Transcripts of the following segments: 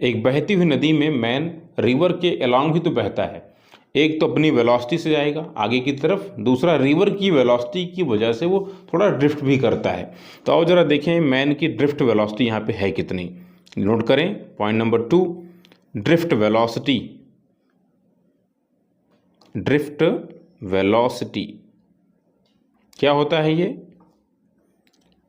एक बहती हुई नदी में मैन रिवर के अलोंग ही तो बहता है। एक तो अपनी वेलोसिटी से जाएगा आगे की तरफ, दूसरा रिवर की वेलोसिटी की वजह से वो थोड़ा ड्रिफ्ट भी करता है। तो आओ जरा देखें मैन की ड्रिफ्ट वेलोसिटी यहाँ पे है कितनी। नोट करें point number 2, drift velocity. Drift velocity क्या होता है ये?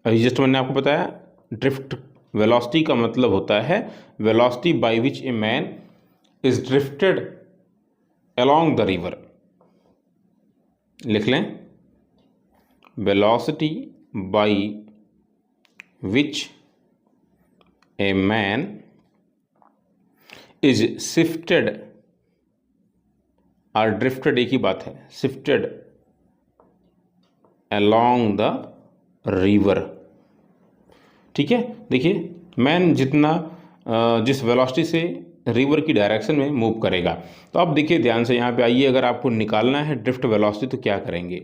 अभी जस्ट मैंने आपको बताया, ड्रिफ्ट वेलोसिटी का मतलब होता है velocity by which a man is drifted along the river. लिख लें, velocity by which a man is shifted, और ड्रिफ्टेड एक ही बात है, शिफ्टेड अलोंग द रिवर। ठीक है, देखिए मैन जितना जिस वेलोसिटी से रिवर की डायरेक्शन में मूव करेगा। तो अब देखिए ध्यान से यहाँ पे आइए, अगर आपको निकालना है ड्रिफ्ट वेलोसिटी तो क्या करेंगे?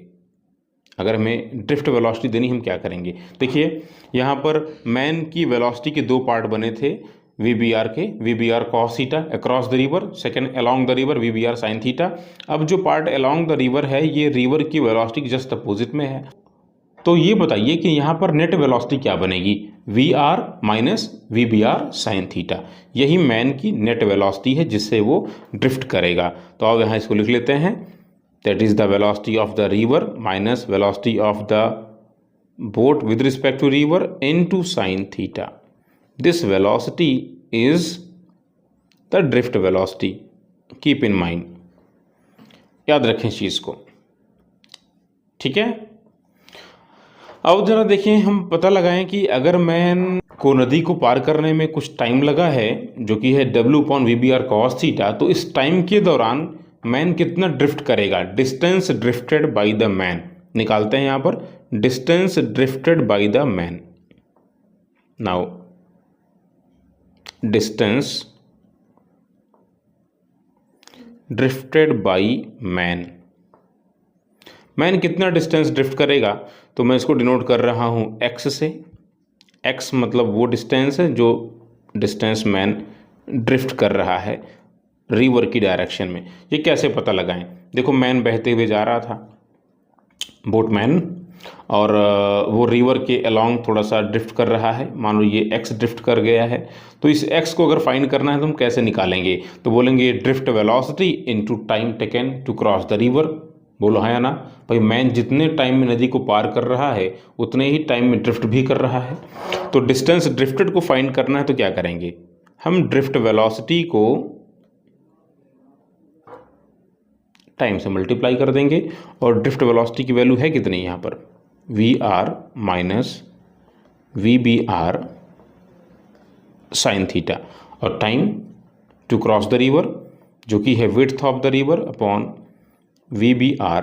अगर हमें ड्रिफ्ट वेलोसिटी देनी, हम क्या करेंगे? देखिए यहाँ पर मैन की वेलोसिटी के दो पार्ट बने थे VBR के, VBR cos theta across the river, second along the river VBR sine theta. अब जो पार्ट अलोंग द रिवर है ये रिवर की वेलोसिटी के जस्ट अपोजिट में है। तो ये बताइए कि यहाँ पर नेट वेलोसिटी क्या बनेगी? VR minus VBR sine theta. यही मैन की नेट वेलोसिटी है जिससे वो ड्रिफ्ट करेगा। तो अब यहाँ इसको लिख लेते हैं, that is the velocity of the river minus velocity of the boat with respect to river into sine theta. This velocity is the drift velocity. Keep in mind, याद रखें इस चीज को। ठीक है, अब जरा देखें, हम पता लगाएं कि अगर मैन को नदी को पार करने में कुछ टाइम लगा है जो कि है W/VBR cos थीटा, तो इस टाइम के दौरान मैन कितना ड्रिफ्ट करेगा? Distance drifted by the man निकालते हैं यहाँ पर, distance drifted by the man. Now distance drifted by man, man कितना डिस्टेंस ड्रिफ्ट करेगा? तो मैं इसको डिनोट कर रहा हूँ x से। x मतलब वो डिस्टेंस है जो डिस्टेंस मैन ड्रिफ्ट कर रहा है रिवर की डायरेक्शन में। ये कैसे पता लगाएं? देखो मैन बहते हुए जा रहा था, बोटमैन, और वो रिवर के अलोंग थोड़ा सा ड्रिफ्ट कर रहा है। मान लो ये x ड्रिफ्ट कर गया है, तो इस x को अगर फाइंड करना है तो हम कैसे निकालेंगे? तो बोलेंगे drift velocity into time taken to cross the river. बोलो हाँ या ना? भाई मैन जितने टाइम में नदी को पार कर रहा है उतने ही टाइम में ड्रिफ्ट भी कर रहा है। तो डिस्टेंस ड्रिफ्टेड को फाइंड करना है तो क्या करेंगे? हम ड्रिफ्ट वेलोसिटी को टाइम से मल्टीप्लाई कर देंगे, और ड्रिफ्ट वेलोसिटी की वैल्यू है कितनी यहाँ पर? VR minus VBR sine theta, और time to cross the river जो कि है width of the river upon VBR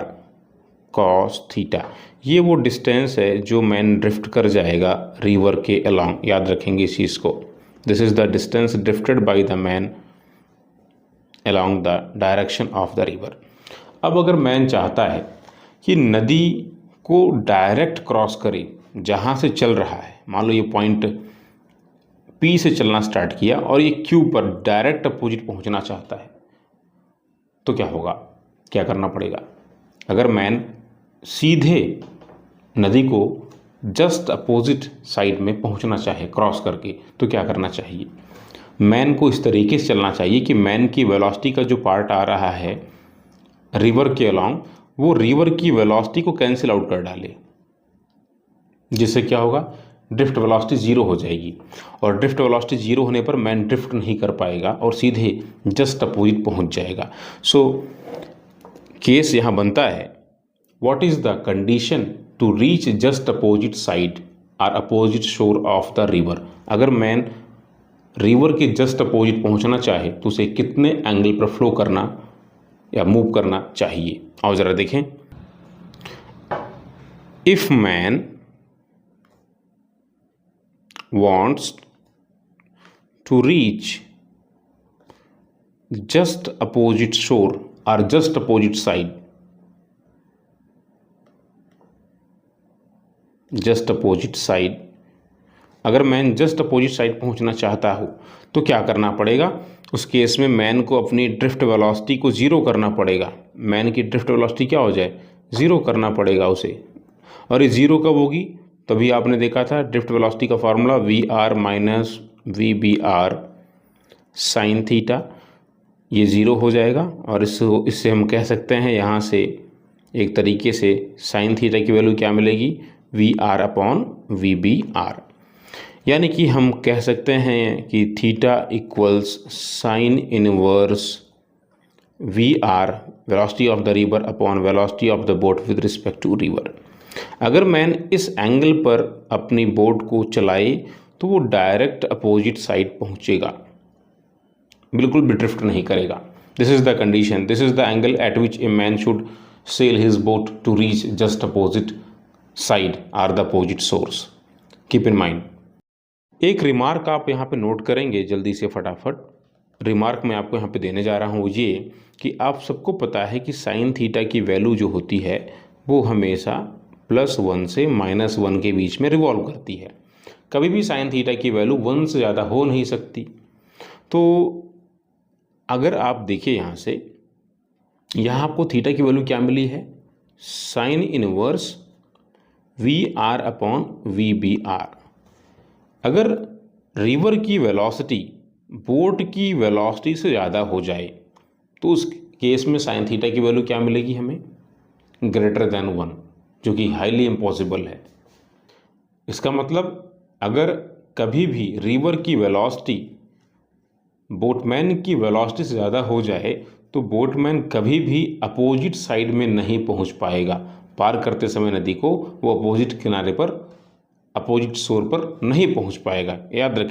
cos theta. ये वो डिस्टेंस है जो मैन ड्रिफ्ट कर जाएगा रिवर के अलोंग। याद रखेंगे इस चीज़ को, this is the distance drifted by the man along the direction of the river. अब अगर मैन चाहता है कि नदी को डायरेक्ट क्रॉस करे जहाँ से चल रहा है, मान लो ये पॉइंट P से चलना स्टार्ट किया और ये Q पर डायरेक्ट अपोजिट पहुँचना चाहता है, तो क्या होगा? क्या करना पड़ेगा? अगर मैन सीधे नदी को जस्ट अपोजिट साइड में पहुंचना चाहे क्रॉस करके, तो क्या करना चाहिए? मैन को इस तरीके से चलना चाहिए कि मैन की वेलोसिटी का जो पार्ट आ रहा है रिवर के अलोंग, वो रिवर की वेलोसिटी को कैंसिल आउट कर डाले, जिससे क्या होगा? ड्रिफ्ट वेलोसिटी जीरो हो जाएगी, और ड्रिफ्ट वेलोसिटी जीरो होने पर मैन ड्रिफ्ट नहीं कर पाएगा और सीधे जस्ट अपोजिट पहुंच जाएगा। सो केस यहाँ बनता है, what is the condition to reach just opposite side और opposite shore of the river? अगर मैन रिवर के जस्ट अपोजिट पहुंचना चाहे तो उसे कितने एंगल पर फ्लो करना या मूव करना चाहिए? आओ जरा देखें, if man wants to reach just opposite shore or just opposite side, just opposite side, अगर मैं जस्ट अपोजिट साइड पहुंचना चाहता हूं तो क्या करना पड़ेगा उस केस में? मैन को अपनी ड्रिफ्ट वेलोसिटी को ज़ीरो करना पड़ेगा। मैन की ड्रिफ्ट वेलोसिटी क्या हो जाए? ज़ीरो करना पड़ेगा उसे। और ये ज़ीरो कब होगी? तभी आपने देखा था ड्रिफ्ट वेलोसिटी का formula VR minus VBR sine theta, ये ज़ीरो हो जाएगा। और इससे हम कह सकते हैं यहाँ से एक तरीके से साइन थीटा की वैल्यू क्या मिलेगी? VR upon VBR। यानी कि हम कह सकते हैं कि theta equals sine inverse VR velocity of the river upon velocity of the boat with respect to river. अगर मैन इस एंगल पर अपनी बोट को चलाए तो वो डायरेक्ट अपोजिट साइड पहुंचेगा, बिल्कुल भी ड्रिफ्ट नहीं करेगा। This is the condition, this is the angle at which a man should sail his boat to reach just opposite side or the opposite shores. Keep in mind. एक remark आप यहाँ पे note करेंगे जल्दी से फटाफट। रिमार्क मैं आपको यहाँ पे देने जा रहा हूँ ये कि आप सबको पता है कि साइन थीटा की वैल्यू जो होती है वो हमेशा +1 से -1 के बीच में रिवॉल्व करती है। कभी भी साइन थीटा की वैल्यू 1 से ज़्यादा हो नहीं सकती। तो अगर आप देखिए यहाँ से, यहाँ आपको थीटा की वैल्यू क्या मिली है? Sign inverse VR upon VBR। अगर रिवर की वेलोसिटी बोट की वेलोसिटी से ज़्यादा हो जाए तो उस केस में साइन थीटा की वैल्यू क्या मिलेगी हमें? >1, जो कि हाईली इम्पॉसिबल है। इसका मतलब अगर कभी भी रिवर की वेलोसिटी बोटमैन की वेलोसिटी से ज़्यादा हो जाए तो बोटमैन कभी भी अपोजिट साइड में नहीं पहुंच पाएगा। पार करते समय नदी को वो अपोजिट किनारे पर, अपोजिट शोर पर नहीं पहुंच पाएगा। याद रखें।